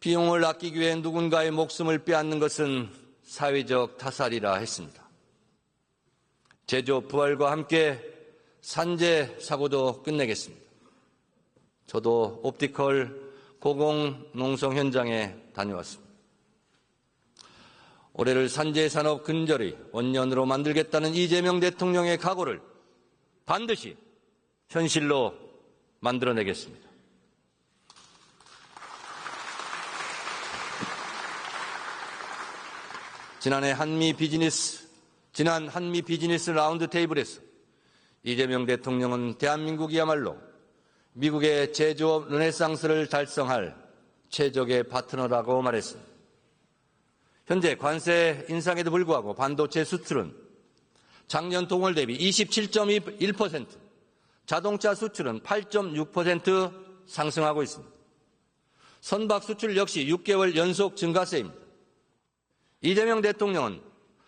Speaker 1: 비용을 아끼기 위해 누군가의 목숨을 빼앗는 것은 사회적 타살이라 했습니다. 제조업 부활과 함께 산재 사고도 끝내겠습니다. 저도 옵티컬 고공농성 현장에 다녀왔습니다. 올해를 산재 산업 근절의 원년으로 만들겠다는 이재명 대통령의 각오를 반드시 현실로 만들어내겠습니다. 지난 한미 비즈니스 라운드 테이블에서 이재명 대통령은 대한민국이야말로 미국의 제조업 르네상스를 달성할 최적의 파트너라고 말했습니다. 현재 관세 인상에도 불구하고 반도체 수출은 작년 동월 대비 27.1%, 자동차 수출은 8.6% 상승하고 있습니다. 선박 수출 역시 6개월 연속 증가세입니다. 이재명 대통령은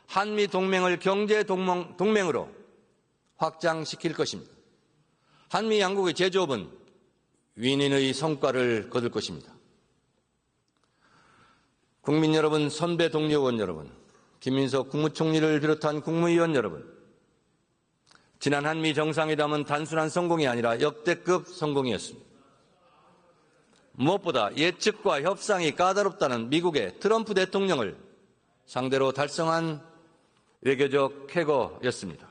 Speaker 1: 한미 동맹을 경제 동맹으로 확장시킬 것입니다. 한미 양국의 제조업은 윈윈의 성과를 거둘 것입니다. 국민 여러분, 선배 동료 의원 여러분, 김민석 국무총리를 비롯한 국무위원 여러분, 지난 한미 정상회담은 단순한 성공이 아니라 역대급 성공이었습니다. 무엇보다 예측과 협상이 까다롭다는 미국의 트럼프 대통령을 상대로 달성한 외교적 쾌거였습니다.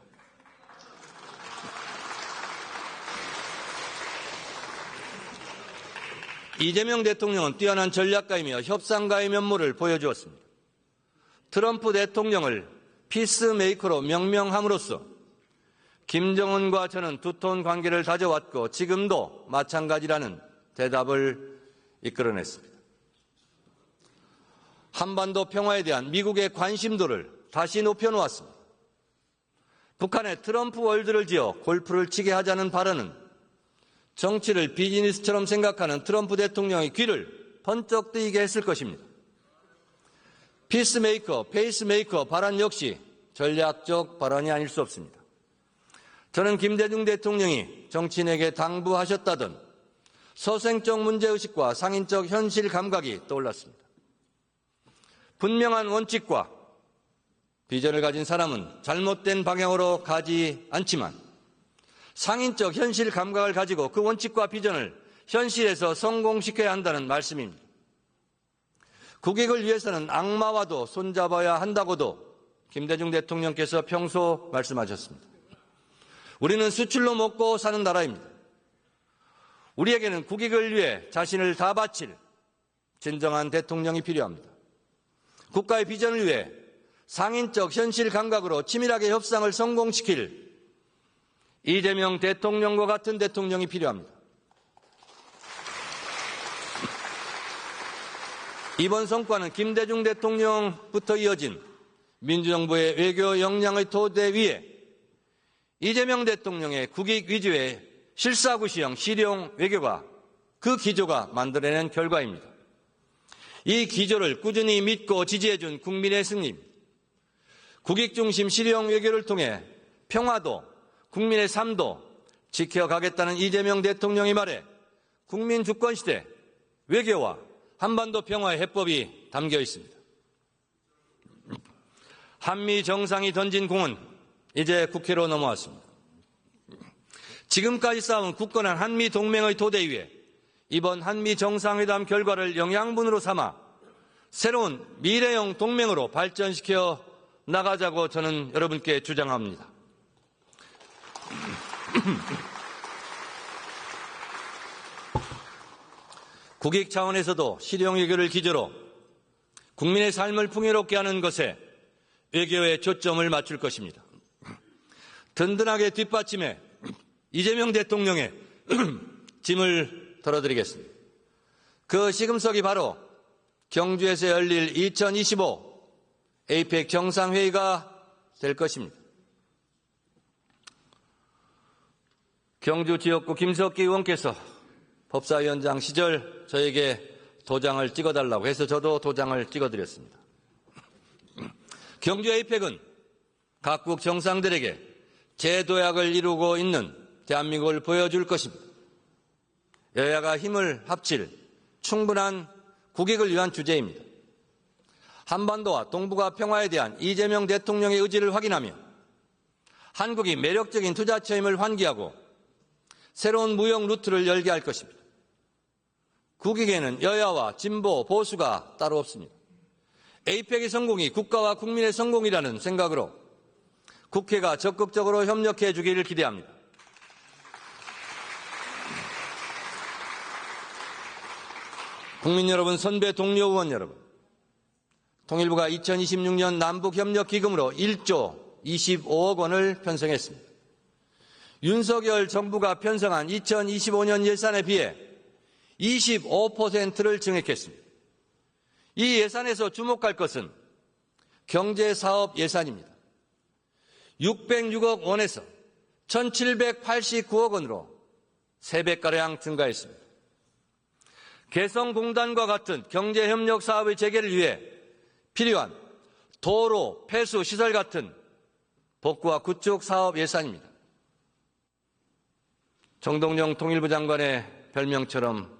Speaker 1: 이재명 대통령은 뛰어난 전략가이며 협상가의 면모를 보여주었습니다. 트럼프 대통령을 피스메이커로 명명함으로써 김정은과 저는 두터운 관계를 다져왔고 지금도 마찬가지라는 대답을 이끌어냈습니다. 한반도 평화에 대한 미국의 관심도를 다시 높여놓았습니다. 북한의 트럼프 월드를 지어 골프를 치게 하자는 발언은 정치를 비즈니스처럼 생각하는 트럼프 대통령의 귀를 번쩍 뜨이게 했을 것입니다. 피스메이커, 페이스메이커 발언 역시 전략적 발언이 아닐 수 없습니다. 저는 김대중 대통령이 정치인에게 당부하셨다던 서생적 문제의식과 상인적 현실 감각이 떠올랐습니다. 분명한 원칙과 비전을 가진 사람은 잘못된 방향으로 가지 않지만 상인적 현실 감각을 가지고 그 원칙과 비전을 현실에서 성공시켜야 한다는 말씀입니다. 국익을 위해서는 악마와도 손잡아야 한다고도 김대중 대통령께서 평소 말씀하셨습니다. 우리는 수출로 먹고 사는 나라입니다. 우리에게는 국익을 위해 자신을 다 바칠 진정한 대통령이 필요합니다. 국가의 비전을 위해 상인적 현실 감각으로 치밀하게 협상을 성공시킬 이재명 대통령과 같은 대통령이 필요합니다. 이번 성과는 김대중 대통령부터 이어진 민주정부의 외교 역량의 토대 위에 이재명 대통령의 국익 위주의 실사구시형 실용 외교가 그 기조가 만들어낸 결과입니다. 이 기조를 꾸준히 믿고 지지해준 국민의 승리, 국익 중심 실용 외교를 통해 평화도 국민의 삶도 지켜가겠다는 이재명 대통령의 말에 국민 주권시대 외교와 한반도 평화의 해법이 담겨 있습니다. 한미 정상이 던진 공은 이제 국회로 넘어왔습니다. 지금까지 쌓은 굳건한 한미 동맹의 토대 위에 이번 한미 정상회담 결과를 영양분으로 삼아 새로운 미래형 동맹으로 발전시켜 나가자고 저는 여러분께 주장합니다. 국익 차원에서도 실용 외교를 기조로 국민의 삶을 풍요롭게 하는 것에 외교에 초점을 맞출 것입니다. 든든하게 뒷받침해 이재명 대통령의 짐을 덜어드리겠습니다. 그 시금석이 바로 경주에서 열릴 2025 에이펙 정상회의가 될 것입니다. 경주 지역구 김석기 의원께서 법사위원장 시절 저에게 도장을 찍어달라고 해서 저도 도장을 찍어드렸습니다. 경주 에이펙은 각국 정상들에게 재도약을 이루고 있는 대한민국을 보여줄 것입니다. 여야가 힘을 합칠 충분한 국익을 위한 주제입니다. 한반도와 동북아 평화에 대한 이재명 대통령의 의지를 확인하며 한국이 매력적인 투자 체험을 환기하고 새로운 무역 루트를 열게 할 것입니다. 국익에는 여야와 진보, 보수가 따로 없습니다. 에이펙의 성공이 국가와 국민의 성공이라는 생각으로 국회가 적극적으로 협력해 주기를 기대합니다. 국민 여러분, 선배 동료 의원 여러분, 통일부가 2026년 남북협력기금으로 1조 25억 원을 편성했습니다. 윤석열 정부가 편성한 2025년 예산에 비해 25%를 증액했습니다. 이 예산에서 주목할 것은 경제사업 예산입니다. 606억 원에서 1,789억 원으로 3배가량 증가했습니다. 개성공단과 같은 경제협력 사업의 재개를 위해 필요한 도로, 폐수, 시설 같은 복구와 구축 사업 예산입니다. 정동영 통일부 장관의 별명처럼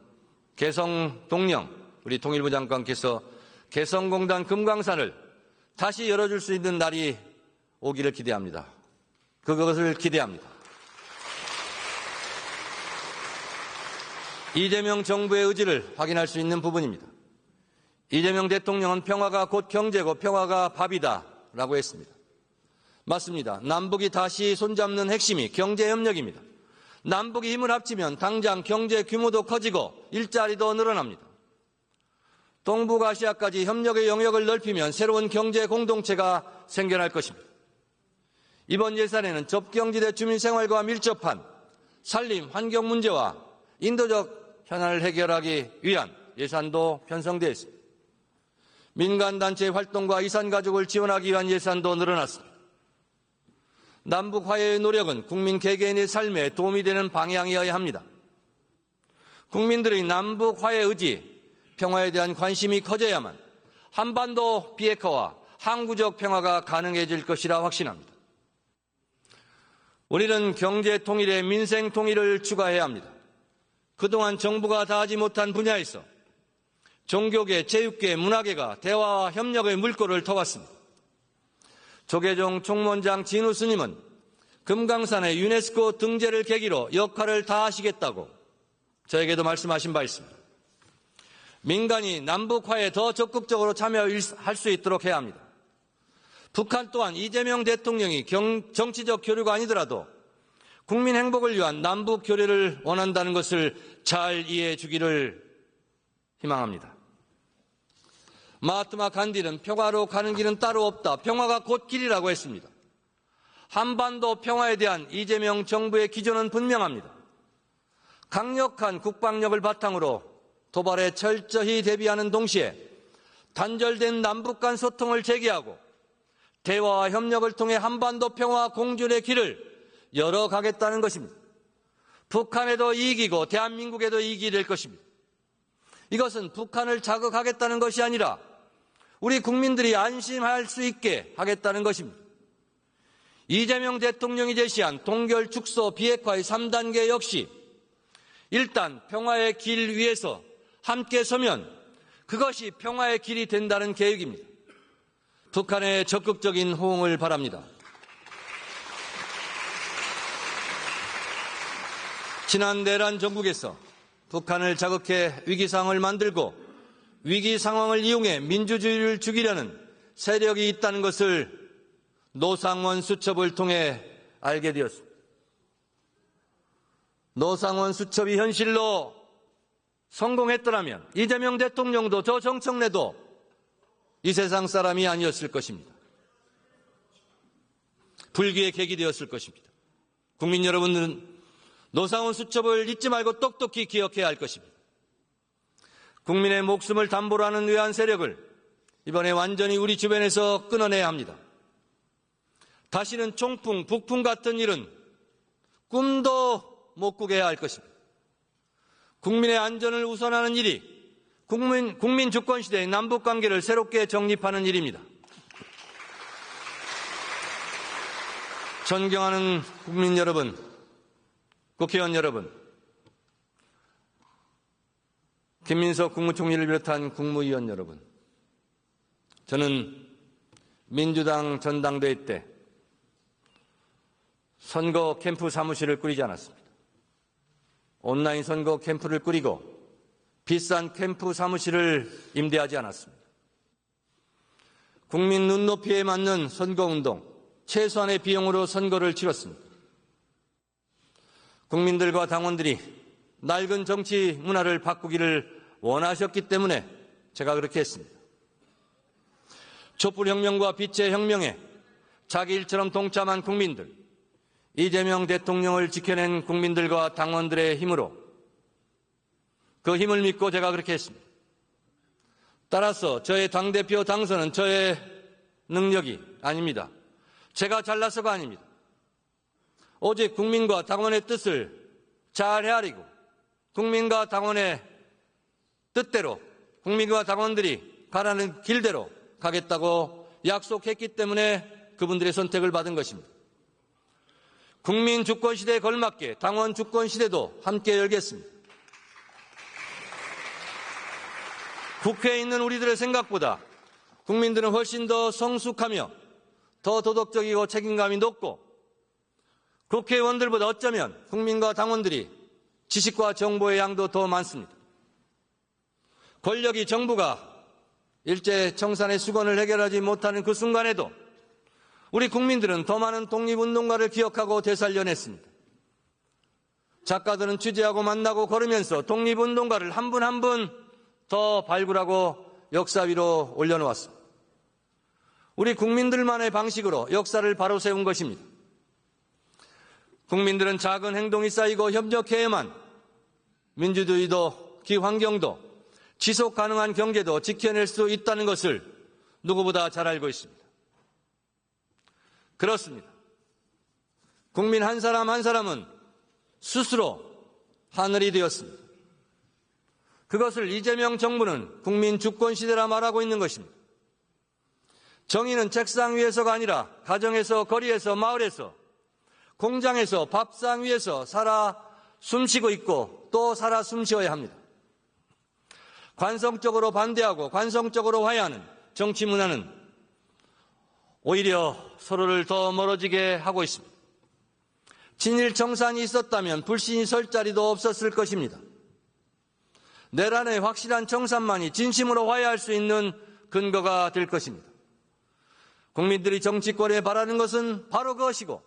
Speaker 1: 개성동령, 우리 통일부 장관께서 개성공단 금강산을 다시 열어줄 수 있는 날이 오기를 기대합니다. 그것을 기대합니다. 이재명 정부의 의지를 확인할 수 있는 부분입니다. 이재명 대통령은 평화가 곧 경제고 평화가 밥이다라고 했습니다. 맞습니다. 남북이 다시 손잡는 핵심이 경제협력입니다. 남북이 힘을 합치면 당장 경제 규모도 커지고 일자리도 늘어납니다. 동북아시아까지 협력의 영역을 넓히면 새로운 경제 공동체가 생겨날 것입니다. 이번 예산에는 접경지대 주민 생활과 밀접한 산림, 환경 문제와 인도적 현안을 해결하기 위한 예산도 편성되어 있습니다. 민간단체의 활동과 이산가족을 지원하기 위한 예산도 늘어났습니다. 남북 화해의 노력은 국민 개개인의 삶에 도움이 되는 방향이어야 합니다. 국민들의 남북 화해 의지, 평화에 대한 관심이 커져야만 한반도 비핵화와 항구적 평화가 가능해질 것이라 확신합니다. 우리는 경제 통일에 민생 통일을 추가해야 합니다. 그동안 정부가 다하지 못한 분야에서 종교계, 체육계, 문화계가 대화와 협력의 물꼬를 터왔습니다. 조계종 총무원장 진우 스님은 금강산의 유네스코 등재를 계기로 역할을 다하시겠다고 저에게도 말씀하신 바 있습니다. 민간이 남북화에 더 적극적으로 참여할 수 있도록 해야 합니다. 북한 또한 이재명 대통령이 정치적 교류가 아니더라도 국민 행복을 위한 남북 교류를 원한다는 것을 잘 이해해 주기를 희망합니다. 마하트마 간디는 평화로 가는 길은 따로 없다. 평화가 곧 길이라고 했습니다. 한반도 평화에 대한 이재명 정부의 기조는 분명합니다. 강력한 국방력을 바탕으로 도발에 철저히 대비하는 동시에 단절된 남북 간 소통을 재개하고 대화와 협력을 통해 한반도 평화 공존의 길을 열어가겠다는 것입니다. 북한에도 이익이고 대한민국에도 이익이 될 것입니다. 이것은 북한을 자극하겠다는 것이 아니라 우리 국민들이 안심할 수 있게 하겠다는 것입니다. 이재명 대통령이 제시한 동결, 축소, 비핵화의 3단계 역시 일단 평화의 길 위에서 함께 서면 그것이 평화의 길이 된다는 계획입니다. 북한의 적극적인 호응을 바랍니다. 지난 내란 정국에서 북한을 자극해 위기 상황을 만들고 위기 상황을 이용해 민주주의를 죽이려는 세력이 있다는 것을 노상원 수첩을 통해 알게 되었습니다. 노상원 수첩이 현실로 성공했더라면 이재명 대통령도 저 정청래도 이 세상 사람이 아니었을 것입니다. 불기의 계기 되었을 것입니다. 국민 여러분들은 노상원 수첩을 잊지 말고 똑똑히 기억해야 할 것입니다. 국민의 목숨을 담보로 하는 외환 세력을 이번에 완전히 우리 주변에서 끊어내야 합니다. 다시는 총풍, 북풍 같은 일은 꿈도 못 꾸게 할 것입니다. 국민의 안전을 우선하는 일이 국민 주권 시대의 남북 관계를 새롭게 정립하는 일입니다. 존경하는 국민 여러분, 국회의원 여러분, 김민석 국무총리를 비롯한 국무위원 여러분, 저는 민주당 전당대회 때 선거 캠프 사무실을 꾸리지 않았습니다. 온라인 선거 캠프를 꾸리고 비싼 캠프 사무실을 임대하지 않았습니다. 국민 눈높이에 맞는 선거운동, 최소한의 비용으로 선거를 치렀습니다. 국민들과 당원들이 낡은 정치 문화를 바꾸기를 원하셨기 때문에 제가 그렇게 했습니다. 촛불혁명과 빛의 혁명에 자기 일처럼 동참한 국민들, 이재명 대통령을 지켜낸 국민들과 당원들의 힘으로 그 힘을 믿고 제가 그렇게 했습니다. 따라서 저의 당대표 당선은 저의 능력이 아닙니다. 제가 잘나서가 아닙니다. 오직 국민과 당원의 뜻을 잘 헤아리고 국민과 당원의 뜻대로 국민과 당원들이 가라는 길대로 가겠다고 약속했기 때문에 그분들의 선택을 받은 것입니다. 국민 주권 시대에 걸맞게 당원 주권 시대도 함께 열겠습니다. 국회에 있는 우리들의 생각보다 국민들은 훨씬 더 성숙하며 더 도덕적이고 책임감이 높고 국회의원들보다 어쩌면 국민과 당원들이 지식과 정보의 양도 더 많습니다. 권력이 정부가 일제 청산의 수건을 해결하지 못하는 그 순간에도 우리 국민들은 더 많은 독립운동가를 기억하고 되살려냈습니다. 작가들은 취재하고 만나고 걸으면서 독립운동가를 한 분 한 분 더 발굴하고 역사 위로 올려놓았습니다. 우리 국민들만의 방식으로 역사를 바로 세운 것입니다. 국민들은 작은 행동이 쌓이고 협력해야만 민주주의도 기환경도 지속 가능한 경제도 지켜낼 수 있다는 것을 누구보다 잘 알고 있습니다. 그렇습니다. 국민 한 사람 한 사람은 스스로 하늘이 되었습니다. 그것을 이재명 정부는 국민 주권 시대라 말하고 있는 것입니다. 정의는 책상 위에서가 아니라 가정에서, 거리에서, 마을에서, 공장에서, 밥상 위에서 살아 숨쉬고 있고 또 살아 숨쉬어야 합니다. 관성적으로 반대하고 관성적으로 화해하는 정치 문화는 오히려 서로를 더 멀어지게 하고 있습니다. 친일 청산이 있었다면 불신이 설 자리도 없었을 것입니다. 내란의 확실한 청산만이 진심으로 화해할 수 있는 근거가 될 것입니다. 국민들이 정치권에 바라는 것은 바로 그것이고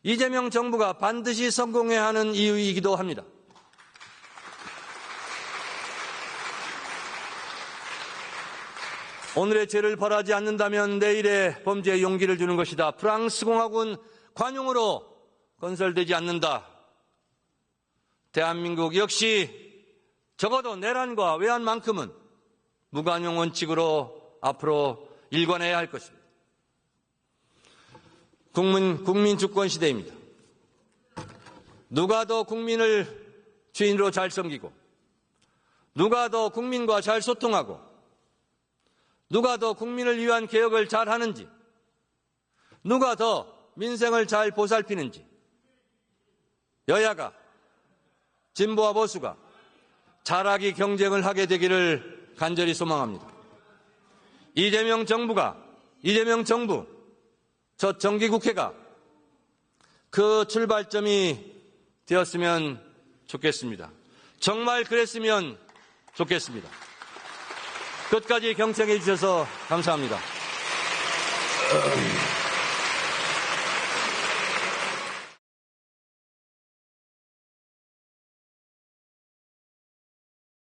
Speaker 1: 이재명 정부가 반드시 성공해야 하는 이유이기도 합니다. 오늘의 죄를 벌하지 않는다면 내일의 범죄에 용기를 주는 것이다. 프랑스 공화군 관용으로 건설되지 않는다. 대한민국 역시 적어도 내란과 외환만큼은 무관용 원칙으로 앞으로 일관해야 할 것입니다. 국민 주권 시대입니다. 누가 더 국민을 주인으로 잘 섬기고 누가 더 국민과 잘 소통하고 누가 더 국민을 위한 개혁을 잘 하는지 누가 더 민생을 잘 보살피는지 여야가 진보와 보수가 잘하기 경쟁을 하게 되기를 간절히 소망합니다. 이재명 정부, 저 정기국회가 그 출발점이 되었으면 좋겠습니다. 정말 그랬으면 좋겠습니다. 끝까지 경청해 주셔서 감사합니다.